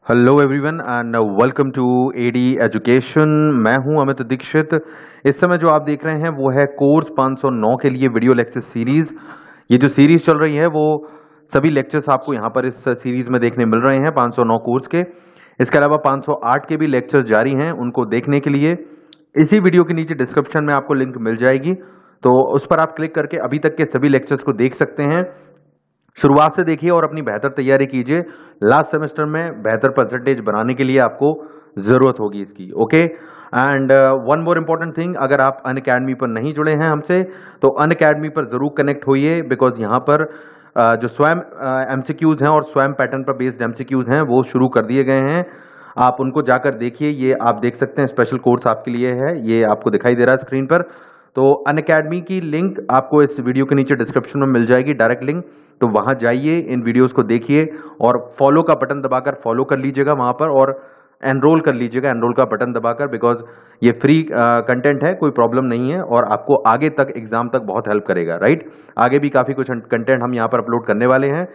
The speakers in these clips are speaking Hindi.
Hello everyone and welcome to AD education. मैं हूं अमित दीक्षित। इस समय जो आप देख रहे हैं वो है कोर्स 509 के लिए वीडियो लेक्चर सीरीज। ये जो सीरीज चल रही है वो सभी लेक्चर्स आपको यहाँ पर इस सीरीज में देखने मिल रहे हैं 509 कोर्स के। इसके अलावा 508 के भी लेक्चर्स जारी हैं। उनको देखने के लिए इसी वीडियो के नीचे डिस्क्रिप्शन में आपको लिंक मिल जाएगी, तो उस पर आप क्लिक करके अभी तक के सभी लेक्चर्स को देख सकते हैं। शुरुआत से देखिए और अपनी बेहतर तैयारी कीजिए। लास्ट सेमेस्टर में बेहतर परसेंटेज बनाने के लिए आपको जरूरत होगी इसकी। Okay, and one more important thing, अगर आप अनअकैडमी पर नहीं जुड़े हैं हमसे तो अनअकैडमी पर जरूर कनेक्ट होइए, बिकॉज यहाँ पर जो स्वयं एमसीक्यूज हैं और स्वयं पैटर्न पर बेस्ड एमसीक्यूज हैं वो शुरू कर दिए गए हैं। आप उनको जाकर देखिए। ये आप देख सकते हैं स्पेशल कोर्स आपके लिए है, ये आपको दिखाई दे रहा है स्क्रीन पर। तो अनअकैडमी की लिंक आपको इस वीडियो के नीचे डिस्क्रिप्शन में मिल जाएगी, डायरेक्ट लिंक। तो वहां जाइए, इन वीडियोस को देखिए और फॉलो का बटन दबाकर फॉलो कर लीजिएगा वहां पर, और एनरोल कर लीजिएगा एनरोल का बटन दबाकर, बिकॉज ये फ्री कंटेंट है, कोई प्रॉब्लम नहीं है और आपको आगे तक एग्जाम तक बहुत हेल्प करेगा। राइट, आगे भी काफी कुछ कंटेंट हम यहाँ पर अपलोड करने वाले हैं।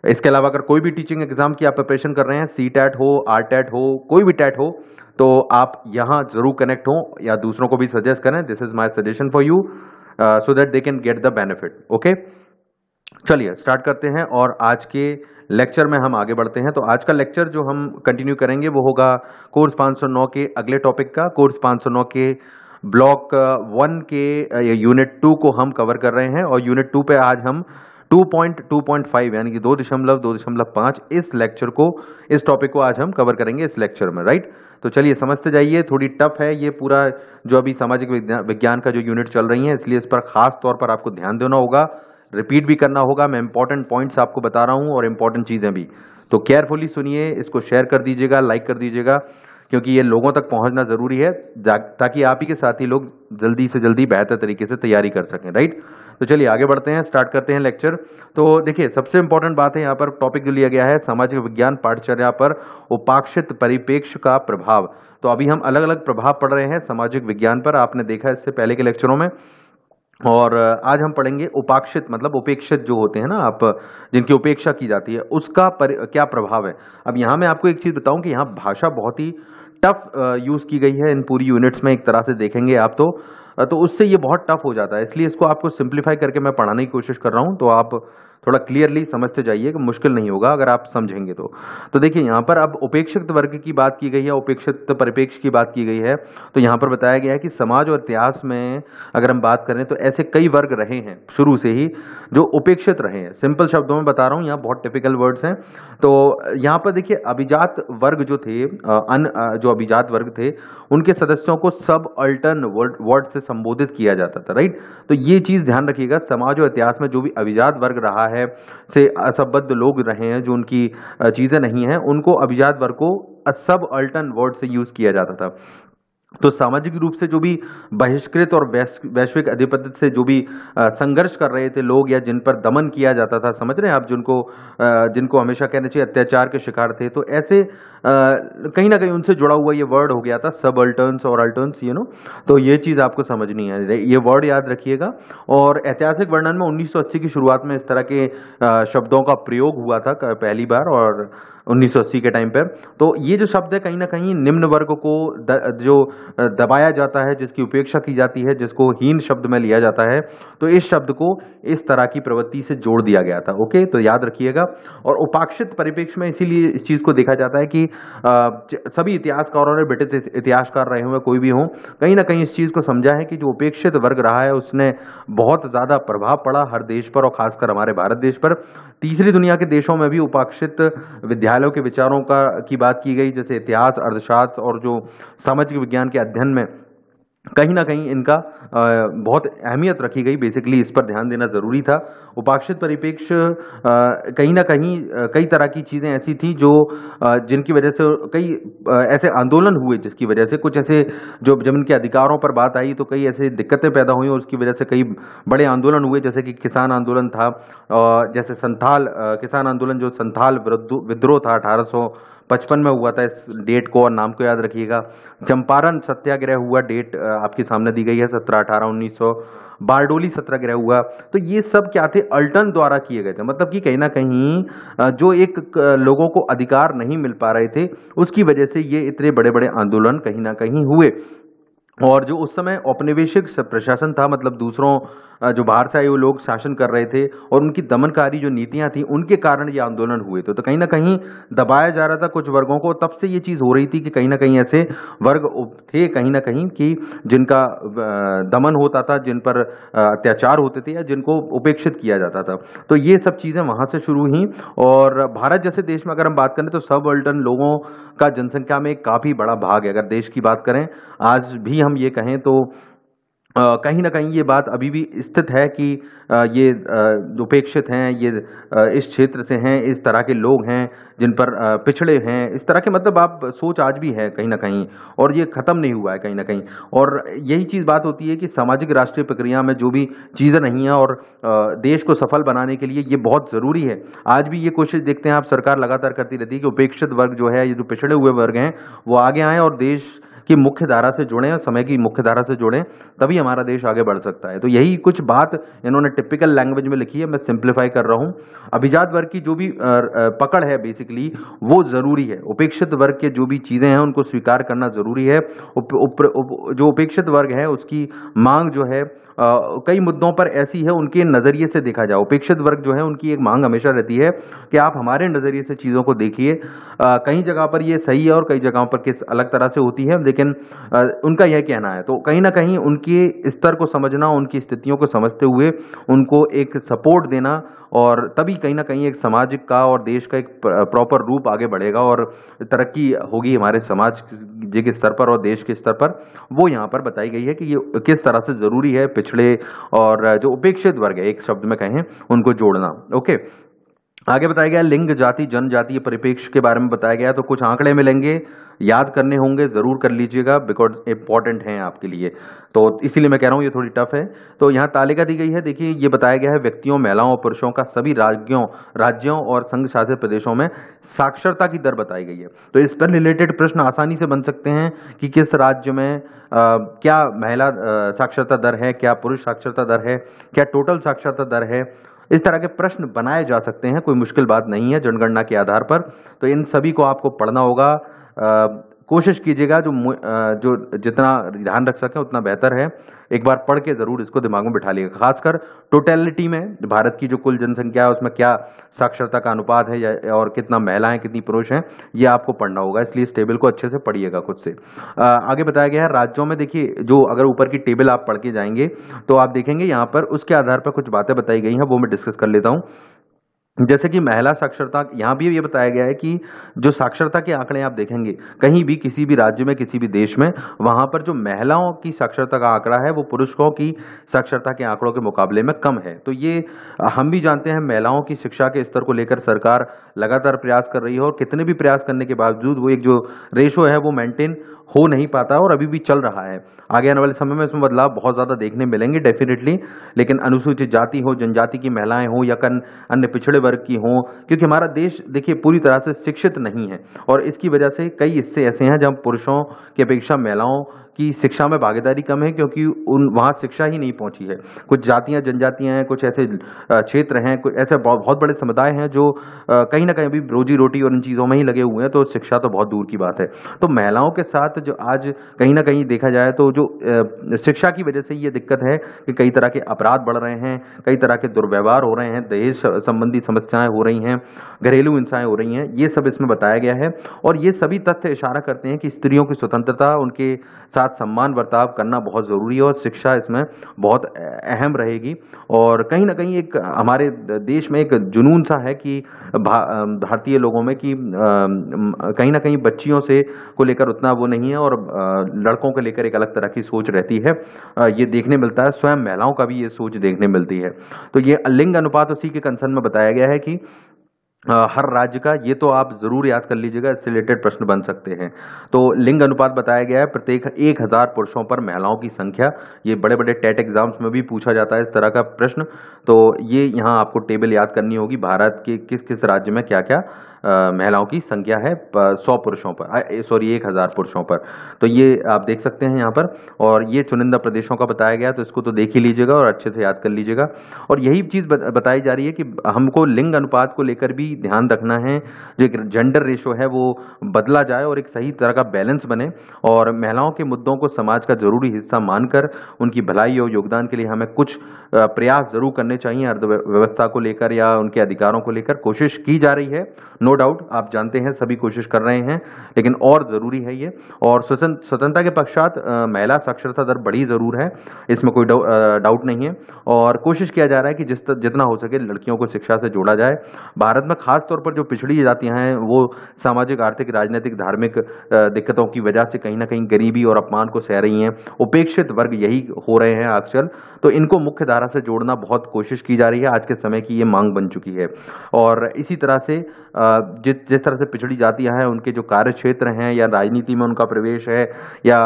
इसके अलावा अगर कोई भी टीचिंग एग्जाम की आप प्रिपरेशन कर रहे हैं, सी टैट हो, आर टैट हो, कोई भी टैट हो, तो आप यहाँ जरूर कनेक्ट हो या दूसरों को भी सजेस्ट करें। This is my suggestion for you so that they can get the benefit. Okay, चलिए स्टार्ट करते हैं और आज के लेक्चर में हम आगे बढ़ते हैं। तो आज का लेक्चर जो हम कंटिन्यू करेंगे वो होगा कोर्स 509 के अगले टॉपिक का। कोर्स 509 के ब्लॉक 1 के यूनिट 2 को हम कवर कर रहे हैं और यूनिट 2 पे आज हम 2.2.5 यानी कि 2.2.5 इस लेक्चर को, इस टॉपिक को आज हम कवर करेंगे इस लेक्चर में। राइट, तो चलिए समझते जाइए। थोड़ी टफ है ये पूरा जो अभी सामाजिक विज्ञान का जो यूनिट चल रही है, इसलिए इस पर खास तौर पर आपको ध्यान देना होगा, रिपीट भी करना होगा। मैं इंपॉर्टेंट पॉइंट्स आपको बता रहा हूं और इंपॉर्टेंट चीजें भी, तो केयरफुली सुनिए। इसको शेयर कर दीजिएगा, लाइक कर दीजिएगा, क्योंकि ये लोगों तक पहुंचना जरूरी है ताकि आप ही के साथी लोग जल्दी से जल्दी बेहतर तरीके से तैयारी कर सकें। राइट, तो चलिए आगे बढ़ते हैं, स्टार्ट करते हैं लेक्चर। तो देखिए, सबसे इंपॉर्टेंट बात है यहाँ पर टॉपिक जो लिया गया है, सामाजिक विज्ञान पाठचर्या पर उपाक्षित परिप्रेक्ष्य का प्रभाव। तो अभी हम अलग अलग प्रभाव पढ़ रहे हैं सामाजिक विज्ञान पर, आपने देखा इससे पहले के लेक्चरों में। और आज हम पढ़ेंगे उपाक्षित, मतलब उपेक्षित जो होते हैं ना, आप जिनकी उपेक्षा की जाती है, उसका क्या प्रभाव है। अब यहाँ मैं आपको एक चीज बताऊं कि यहाँ भाषा बहुत ही टफ यूज की गई है इन पूरी यूनिट्स में। एक तरह से देखेंगे आप तो उससे ये बहुत टफ हो जाता है, इसलिए इसको आपको सिंप्लीफाई करके मैं पढ़ाने की कोशिश कर रहा हूं। तो आप थोड़ा क्लियरली समझते जाइए कि मुश्किल नहीं होगा अगर आप समझेंगे तो देखिए, यहाँ पर अब उपेक्षित वर्ग की बात की गई है, उपेक्षित परिप्रेक्ष्य की बात की गई है। तो यहाँ पर बताया गया है कि समाज और इतिहास में अगर हम बात करें तो ऐसे कई वर्ग रहे हैं शुरू से ही जो उपेक्षित रहे हैं। सिंपल शब्दों में बता रहा हूँ, यहाँ बहुत टिपिकल वर्ड्स हैं। तो यहाँ पर देखिए, अभिजात वर्ग जो थे, जो अभिजात वर्ग थे, उनके सदस्यों को सब अल्टर्न वर्ड से संबोधित किया जाता था। राइट, तो ये चीज ध्यान रखिएगा, समाज और इतिहास में जो भी अभिजात वर्ग रहा है, से असंबद्ध लोग रहे हैं, जो उनकी चीजें नहीं हैं, उनको अभिजात वर्ग को सब अल्टर्न वर्ड से यूज किया जाता था। तो सामाजिक रूप से जो भी बहिष्कृत और वैश्विक आधिपत्य से जो भी संघर्ष कर रहे थे लोग, या जिन पर दमन किया जाता था, समझ रहे हैं आप, जिनको हमेशा कहना चाहिए अत्याचार के शिकार थे, तो ऐसे कहीं ना कहीं उनसे जुड़ा हुआ ये वर्ड हो गया था सब अल्टर्न्स और अल्टर्न्स, तो ये चीज आपको समझनी है, ये वर्ड याद रखिएगा। और ऐतिहासिक वर्णन में 1980 की शुरुआत में इस तरह के शब्दों का प्रयोग हुआ था पहली बार, और 1980 के टाइम पर। तो ये जो शब्द है, कहीं ना कहीं निम्न वर्ग को जो दबाया जाता है, जिसकी उपेक्षा की जाती है, जिसको हीन शब्द में लिया जाता है, तो इस शब्द को इस तरह की प्रवृत्ति से जोड़ दिया गया था। ओके, तो याद रखिएगा। और उपाक्षित परिप्रेक्ष्य में इसीलिए इस चीज को देखा जाता है कि सभी इतिहासकारों ने, ब्रिटिश इतिहासकार रहे हुए कोई भी हो, कहीं ना कहीं इस चीज को समझा है कि जो उपेक्षित वर्ग रहा है उसने बहुत ज्यादा प्रभाव पड़ा हर देश पर, और खासकर हमारे भारत देश पर। तीसरी दुनिया के देशों में भी उपाक्षित विद्यालयों के विचारों की बात की गई, जैसे इतिहास, अर्थशास्त्र और जो सामाजिक विज्ञान के अध्ययन में कहीं ना कहीं इनका बहुत अहमियत रखी गई। बेसिकली इस पर ध्यान देना जरूरी था। उपाक्षित परिप्रेक्ष्य कहीं ना कहीं कई तरह की चीजें ऐसी थी जो जिनकी वजह से कई ऐसे आंदोलन हुए, जिसकी वजह से कुछ ऐसे जब इनके अधिकारों पर बात आई तो कई ऐसे दिक्कतें पैदा हुई, और उसकी वजह से कई बड़े आंदोलन हुए, जैसे कि किसान आंदोलन था, जैसे संथाल किसान आंदोलन, जो संथाल विद्रोह था 1955 में हुआ था। इस डेट को और नाम को याद रखिएगा। चंपारण सत्याग्रह हुआ, डेट आपके सामने दी गई है 17/18/1900। बारडोली सत्याग्रह हुआ। तो ये सब क्या थे, अल्टन द्वारा किए गए थे। मतलब कि कहीं ना कहीं जो एक लोगों को अधिकार नहीं मिल पा रहे थे, उसकी वजह से ये इतने बड़े बड़े आंदोलन कहीं ना कहीं हुए। और जो उस समय औपनिवेशिक प्रशासन था, मतलब दूसरों जो बाहर से आए वो लोग शासन कर रहे थे और उनकी दमनकारी जो नीतियां थी, उनके कारण ये आंदोलन हुए थे। तो कहीं ना कहीं दबाया जा रहा था कुछ वर्गों को। तब से ये चीज हो रही थी कि कहीं ना कहीं ऐसे वर्ग थे कहीं ना कहीं कि जिनका दमन होता था, जिन पर अत्याचार होते थे या जिनको उपेक्षित किया जाता था। तो ये सब चीजें वहां से शुरू हुई। और भारत जैसे देश में अगर हम बात करें तो सबअल्टर्न लोगों का जनसंख्या में एक काफी बड़ा भाग है। अगर देश की बात करें, आज भी हम ये कहें तो कहीं ना कहीं ये बात अभी भी स्थित है कि ये उपेक्षित हैं, ये इस क्षेत्र से हैं, इस तरह के लोग हैं जिन पर पिछड़े हैं, इस तरह के मतलब आप सोच आज भी है कहीं ना कहीं, और ये खत्म नहीं हुआ है कहीं ना कहीं। और यही चीज बात होती है कि सामाजिक राष्ट्रीय प्रक्रिया में जो भी चीजें नहीं है और देश को सफल बनाने के लिए ये बहुत जरूरी है। आज भी ये कोशिश देखते हैं आप, सरकार लगातार करती रहती है कि उपेक्षित वर्ग जो है, ये जो पिछड़े हुए वर्ग हैं, वो आगे आए और देश की मुख्य धारा से जुड़े और समय की मुख्य धारा से जुड़े, तभी हमारा देश आगे बढ़ सकता है। तो यही कुछ बात इन्होंने टिपिकल लैंग्वेज में लिखी है, मैं सिंप्लीफाई कर रहा हूं। अभिजात वर्ग की जो भी पकड़ है बेसिकली वो जरूरी है। उपेक्षित वर्ग के जो भी चीजें हैं उनको स्वीकार करना जरूरी है। जो उपेक्षित वर्ग है उसकी मांग जो है कई मुद्दों पर ऐसी है, उनके नजरिए से देखा जाए। उपेक्षित वर्ग जो है उनकी एक मांग हमेशा रहती है कि आप हमारे नजरिए से चीजों को देखिए। कई जगह पर ये सही है और कई जगहों पर किस अलग तरह से होती है, लेकिन उनका यह कहना है। तो कहीं ना कहीं उनके स्तर को समझना, उनकी स्थितियों को समझते हुए उनको एक सपोर्ट देना, और तभी कहीं ना कहीं एक सामाजिक का और देश का एक प्रॉपर रूप आगे बढ़ेगा और तरक्की होगी हमारे समाज के स्तर पर और देश के स्तर पर। वो यहाँ पर बताई गई है कि ये किस तरह से जरूरी है पिछड़े और जो उपेक्षित वर्ग है, एक शब्द में कहें, उनको जोड़ना। ओके, आगे बताया गया लिंग, जाति, जनजातीय परिप्रेक्ष्य के बारे में बताया गया। तो कुछ आंकड़े मिलेंगे, याद करने होंगे, जरूर कर लीजिएगा, बिकॉज इंपॉर्टेंट हैं आपके लिए। तो इसीलिए मैं कह रहा हूं ये थोड़ी टफ है। तो यहाँ तालिका दी गई है, देखिए ये बताया गया है व्यक्तियों, महिलाओं और पुरुषों का सभी राज्यों और संघ शासित प्रदेशों में साक्षरता की दर बताई गई है। तो इस पर रिलेटेड प्रश्न आसानी से बन सकते हैं कि किस राज्य में क्या महिला साक्षरता दर है, क्या पुरुष साक्षरता दर है, क्या टोटल साक्षरता दर है। इस तरह के प्रश्न बनाए जा सकते हैं, कोई मुश्किल बात नहीं है जनगणना के आधार पर। तो इन सभी को आपको पढ़ना होगा। कोशिश कीजिएगा जो जितना ध्यान रख सकें उतना बेहतर है। एक बार पढ़ के जरूर इसको दिमाग में बिठा लीजिएगा। खासकर टोटलिटी में भारत की जो कुल जनसंख्या है उसमें क्या साक्षरता का अनुपात है और कितना महिलाएं कितनी पुरुष हैं, ये आपको पढ़ना होगा। इसलिए इस टेबल को अच्छे से पढ़िएगा खुद से। आगे बताया गया है राज्यों में, देखिए जो अगर ऊपर की टेबल आप पढ़ के जाएंगे तो आप देखेंगे यहाँ पर उसके आधार पर कुछ बातें बताई गई हैं, वो मैं डिस्कस कर लेता हूँ। जैसे कि महिला साक्षरता, यहाँ भी ये बताया गया है कि जो साक्षरता के आंकड़े आप देखेंगे कहीं भी, किसी भी राज्य में, किसी भी देश में, वहां पर जो महिलाओं की साक्षरता का आंकड़ा है वो पुरुषों की साक्षरता के आंकड़ों के मुकाबले में कम है। तो ये हम भी जानते हैं, महिलाओं की शिक्षा के स्तर को लेकर सरकार लगातार प्रयास कर रही है और कितने भी प्रयास करने के बावजूद वो एक जो रेशो है वो मेंटेन हो नहीं पाता और अभी भी चल रहा है। आगे आने वाले समय में इसमें बदलाव बहुत ज्यादा देखने मिलेंगे डेफिनेटली, लेकिन अनुसूचित जाति हो, जनजाति की महिलाएं हो या अन्य पिछड़े वर्ग की हो, क्योंकि हमारा देश देखिए पूरी तरह से शिक्षित नहीं है और इसकी वजह से कई हिस्से ऐसे हैं जहां पुरुषों की अपेक्षा महिलाओं की शिक्षा में भागीदारी कम है, क्योंकि वहां शिक्षा ही नहीं पहुंची है। कुछ जातियां, जनजातियां हैं, कुछ ऐसे क्षेत्र हैं, कुछ ऐसे बहुत बड़े समुदाय हैं जो कहीं ना कहीं अभी रोजी रोटी और इन चीजों में ही लगे हुए हैं, तो शिक्षा तो बहुत दूर की बात है। तो महिलाओं के साथ जो आज कहीं ना कहीं देखा जाए तो जो शिक्षा की वजह से ये दिक्कत है कि कई तरह के अपराध बढ़ रहे हैं, कई तरह के दुर्व्यवहार हो रहे हैं, दहेज संबंधी समस्याएं हो रही हैं, घरेलू हिंसाएं हो रही हैं, ये सब इसमें बताया गया है। और ये सभी तथ्य इशारा करते हैं कि स्त्रियों की स्वतंत्रता, उनके साथ सम्मान बर्ताव करना बहुत जरूरी है और शिक्षा इसमें बहुत अहम रहेगी। और कहीं ना कहीं एक हमारे देश में एक जुनून सा है कि भारतीय लोगों में कि कहीं ना कहीं बच्चियों से को लेकर उतना वो नहीं है और लड़कों को लेकर एक अलग तरह की सोच रहती है। ये देखने मिलता है, स्वयं महिलाओं का भी ये सोच देखने मिलती है। तो ये लिंग अनुपात उसी के कंसर्न में बताया गया है कि हर राज्य का, ये तो आप जरूर याद कर लीजिएगा, इससे रिलेटेड प्रश्न बन सकते हैं। तो लिंग अनुपात बताया गया है प्रत्येक 1000 पुरुषों पर महिलाओं की संख्या। ये बड़े बड़े टेट एग्जाम्स में भी पूछा जाता है इस तरह का प्रश्न। तो ये यहाँ आपको टेबल याद करनी होगी, भारत के किस किस राज्य में क्या क्या महिलाओं की संख्या है 100 पुरुषों पर, सॉरी 1000 पुरुषों पर। तो ये आप देख सकते हैं यहाँ पर, और ये चुनिंदा प्रदेशों का बताया गया, तो इसको तो देख ही लीजिएगा और अच्छे से याद कर लीजिएगा। और यही चीज़ बताई जा रही है कि हमको लिंग अनुपात को लेकर भी ध्यान रखना है, जो एक जेंडर रेशो है वो बदला जाए और एक सही तरह का बैलेंस बने, और महिलाओं के मुद्दों को समाज का जरूरी हिस्सा मानकर उनकी भलाई और योगदान के लिए हमें कुछ प्रयास जरूर करने चाहिए। अर्थव्यवस्था को लेकर या उनके अधिकारों को लेकर कोशिश की जा रही है, नो डाउट, आप जानते हैं सभी कोशिश कर रहे हैं, लेकिन और जरूरी है ये। और स्वतंत्रता के पश्चात महिला साक्षरता दर बढ़ी जरूर है, इसमें कोई डाउट नहीं है, और कोशिश किया जा रहा है कि जितना हो सके लड़कियों को शिक्षा से जोड़ा जाए। भारत में खास तौर पर जो पिछड़ी जातियां हैं वो सामाजिक, आर्थिक, राजनीतिक, धार्मिक दिक्कतों की वजह से कहीं ना कहीं गरीबी और अपमान को सह रही हैं, उपेक्षित वर्ग यही हो रहे हैं आजकल, तो इनको मुख्य धारा से जोड़ना बहुत कोशिश की जा रही है, आज के समय की ये मांग बन चुकी है। और इसी तरह से जिस तरह से पिछड़ी जातियां हैं उनके जो कार्य क्षेत्र हैं या राजनीति में उनका प्रवेश है या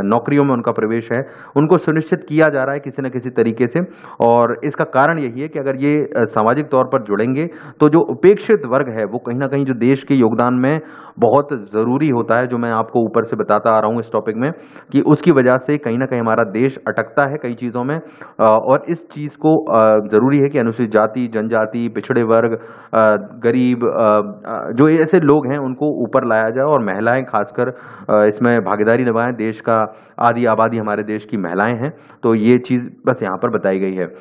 नौकरियों में उनका प्रवेश है, उनको सुनिश्चित किया जा रहा है किसी न किसी तरीके से। और इसका कारण यही है कि अगर ये सामाजिक तौर पर जुड़ेंगे तो जो उपेक्षित वर्ग है वो कहीं ना कहीं जो देश के योगदान में बहुत जरूरी होता है, जो मैं आपको ऊपर से बताता आ रहा हूं इस टॉपिक में, कि उसकी वजह से कहीं ना कहीं हमारा देश अटकता है कई चीजों में। और इस चीज को जरूरी है कि अनुसूचित जाति, जनजाति, पिछड़े वर्ग, गरीब, जो ऐसे लोग हैं उनको ऊपर लाया जाए, और महिलाएं खासकर इसमें भागीदारी निभाएं। देश का आधी आबादी हमारे देश की महिलाएं हैं, तो ये चीज बस यहाँ पर बताई गई है।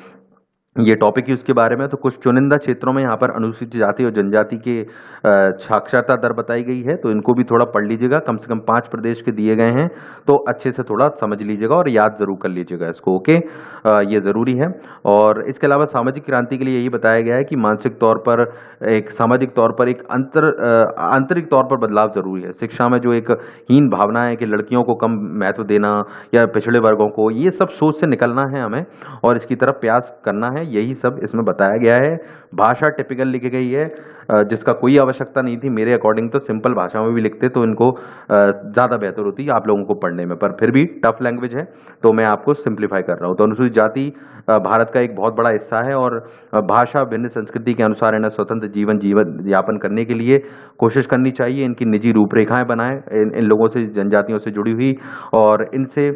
ये टॉपिक ही उसके बारे में। तो कुछ चुनिंदा क्षेत्रों में यहाँ पर अनुसूचित जाति और जनजाति के साक्षरता दर बताई गई है, तो इनको भी थोड़ा पढ़ लीजिएगा। कम से कम 5 प्रदेश के दिए गए हैं, तो अच्छे से थोड़ा समझ लीजिएगा और याद जरूर कर लीजिएगा इसको, ओके। ये जरूरी है। और इसके अलावा सामाजिक क्रांति के लिए यही बताया गया है कि मानसिक तौर पर, एक सामाजिक तौर पर, एक आंतरिक तौर पर बदलाव जरूरी है। शिक्षा में जो एक हीन भावना है कि लड़कियों को कम महत्व देना या पिछड़े वर्गों को, ये सब सोच से निकलना है हमें और इसकी तरफ प्रयास करना है। यही सब इसमें बताया गया है। भाषा टिपिकल लिखी गई है, जिसका कोई आवश्यकता नहीं थी मेरे अकॉर्डिंग, तो सिंपल भाषा में भी लिखते तो इनको ज्यादा बेहतर होती आप लोगों को पढ़ने में, पर फिर भी टफ लैंग्वेज है तो मैं आपको सिंप्लीफाई कर रहा हूं। तो अनुसूचित जाति भारत का एक बहुत बड़ा हिस्सा है, और भाषा भिन्न संस्कृति के अनुसार इन्हें स्वतंत्र जीवन यापन करने के लिए कोशिश करनी चाहिए। इनकी निजी रूपरेखाएं बनाएं इन लोगों से, जनजातियों से जुड़ी हुई, और इनसे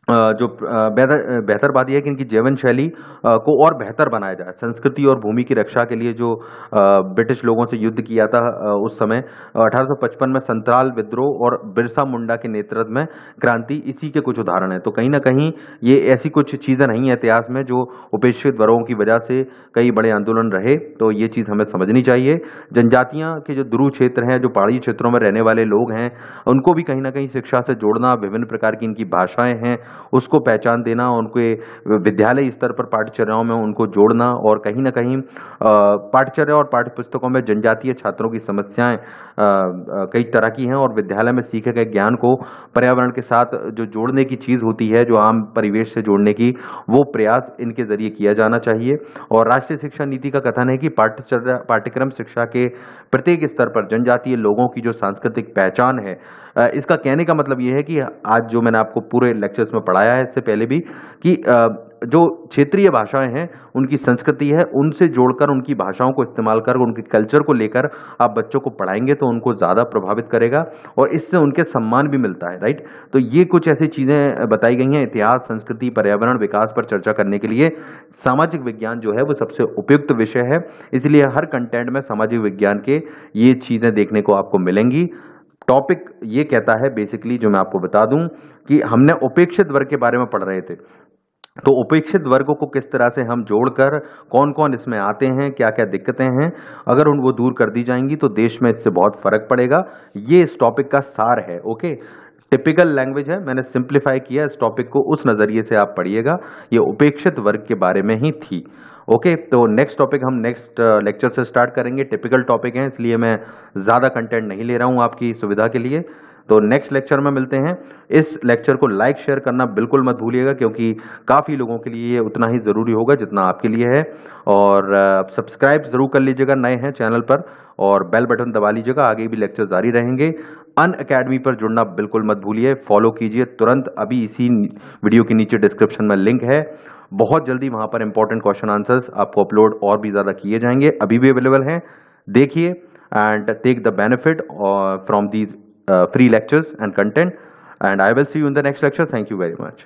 जो बेहतर बात यह है कि इनकी जीवन शैली को और बेहतर बनाया जाए। संस्कृति और भूमि की रक्षा के लिए जो ब्रिटिश लोगों से युद्ध किया था उस समय 1855 में संतराल विद्रोह और बिरसा मुंडा के नेतृत्व में क्रांति, इसी के कुछ उदाहरण हैं। तो कहीं ना कहीं ये ऐसी कुछ चीजें नहीं है इतिहास में जो उपेक्षित वर्गों की वजह से कई बड़े आंदोलन रहे, तो ये चीज हमें समझनी चाहिए। जनजातियां के जो ध्रुव क्षेत्र हैं, जो पहाड़ी क्षेत्रों में रहने वाले लोग हैं, उनको भी कहीं ना कहीं शिक्षा से जोड़ना, विभिन्न प्रकार की इनकी भाषाएं हैं उसको पहचान देना, उनके विद्यालय स्तर पर पाठ्यचर्याओं में उनको जोड़ना, और कहीं ना कहीं पाठ्यचर्या और पाठ्य पुस्तकों में जनजातीय छात्रों की समस्याएं कई तरह की हैं, और विद्यालय में सीखे गए ज्ञान को पर्यावरण के साथ जो जोड़ने की चीज होती है, जो आम परिवेश से जोड़ने की, वो प्रयास इनके जरिए किया जाना चाहिए। और राष्ट्रीय शिक्षा नीति का कथन है कि पाठ्यक्रम शिक्षा के प्रत्येक स्तर पर जनजातीय लोगों की जो सांस्कृतिक पहचान है, इसका कहने का मतलब यह है कि आज जो मैंने आपको पूरे लेक्चर्स में पढ़ाया है इससे पहले भी, कि जो क्षेत्रीय भाषाएं हैं, उनकी संस्कृति है, उनसे जोड़कर उनकी भाषाओं को इस्तेमाल कर, उनके कल्चर को लेकर आप बच्चों को पढ़ाएंगे तो उनको ज्यादा प्रभावित करेगा और इससे उनके सम्मान भी मिलता है, राइट। तो ये कुछ ऐसी चीजें बताई गई हैं। इतिहास, संस्कृति, पर्यावरण, विकास पर चर्चा करने के लिए सामाजिक विज्ञान जो है वो सबसे उपयुक्त विषय है, इसलिए हर कंटेंट में सामाजिक विज्ञान के ये चीजें देखने को आपको मिलेंगी। टॉपिक ये कहता है बेसिकली, जो मैं आपको बता दूं, कि हमने उपेक्षित वर्ग के बारे में पढ़ रहे थे, तो उपेक्षित वर्गों को किस तरह से हम जोड़कर, कौन कौन इसमें आते हैं, क्या क्या दिक्कतें हैं, अगर वो दूर कर दी जाएंगी तो देश में इससे बहुत फर्क पड़ेगा। ये इस टॉपिक का सार है, ओके। टिपिकल लैंग्वेज है, मैंने सिंप्लीफाई किया इस टॉपिक को, उस नजरिए से आप पढ़िएगा। ये उपेक्षित वर्ग के बारे में ही थी, ओके। तो नेक्स्ट टॉपिक हम नेक्स्ट लेक्चर से स्टार्ट करेंगे। टिपिकल टॉपिक है, इसलिए मैं ज्यादा कंटेंट नहीं ले रहा हूं आपकी सुविधा के लिए। तो नेक्स्ट लेक्चर में मिलते हैं। इस लेक्चर को लाइक शेयर करना बिल्कुल मत भूलिएगा, क्योंकि काफ़ी लोगों के लिए ये उतना ही ज़रूरी होगा जितना आपके लिए है। और सब्सक्राइब ज़रूर कर लीजिएगा नए हैं चैनल पर, और बेल बटन दबा लीजिएगा, आगे भी लेक्चर जारी रहेंगे। अनअकैडमी पर जुड़ना बिल्कुल मत भूलिए, फॉलो कीजिए तुरंत, अभी इसी वीडियो के नीचे डिस्क्रिप्शन में लिंक है। बहुत जल्दी वहाँ पर इंपॉर्टेंट क्वेश्चन आंसर्स आपको अपलोड और भी ज़्यादा किए जाएंगे, अभी भी अवेलेबल हैं, देखिए। and take the benefit from these free lectures and content. And I will see you in the next lecture. Thank you very much.